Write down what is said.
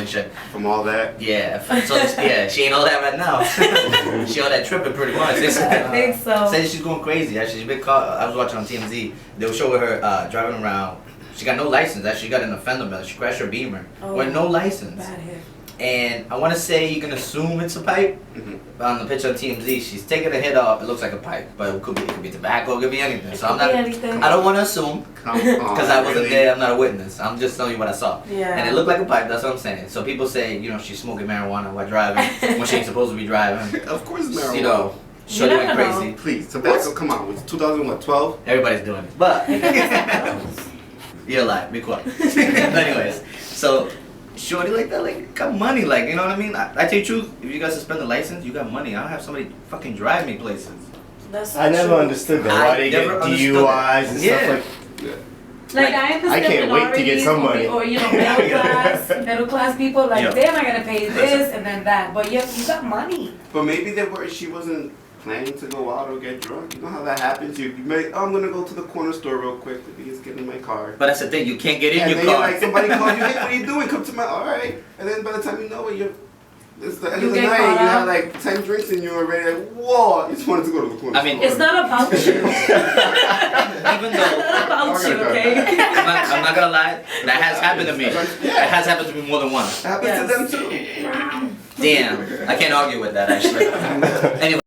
shit. From all that. Yeah. So yeah, she ain't all that right now. She all that tripping pretty much. I think so. Said she's going crazy. Actually, she's been caught. I was watching on TMZ. They were showing her driving around. She got no license. Actually, she got an offender belt. She crashed her Beamer with no license. Bad hit. And I want to say you can assume it's a pipe. On the picture on TMZ, she's taking a hit off. It looks like a pipe, but it could be tobacco. It could be anything. So I'm not. I don't want to assume because I wasn't there. I'm not a witness. I'm just telling you what I saw. Yeah. And it looked like a pipe. That's what I'm saying. So people say, you know, she's smoking marijuana while driving when she ain't supposed to be driving. Of course, marijuana. You know, shorty went crazy. Please, tobacco. Come on, it's 2012. Everybody's doing it, but you're alive. Be quiet. Anyways, so. Shorty like that, like got money, like you know what I mean. I tell you the truth, if you got suspended license, you got money. I don't have somebody fucking drive me places. That's I never true. understood that. Why they get never understood DUIs and Yeah. stuff Like I understand I can't wait to get some money. or you know middle class people like Yeah. damn I gotta pay this and then that, but you got money. But maybe she wasn't planning to go out or get drunk. You know how that happens. You may, I'm gonna go to the corner store real quick to just get in my car. But that's the thing, you can't get in And your then car. you're like, somebody calls you, hey, what are you doing? Come to my, all right. And then by the time you know it, it's the end You of the get night. caught You up. have like 10 drinks and you're already like, whoa. You just wanted to go to the corner I mean, store. It's not about you. Even It's though not about you, okay? I'm not gonna lie, that has happened to me. That has happened to me more than once. It happens to them too. Damn, I can't argue with that actually. Anyway.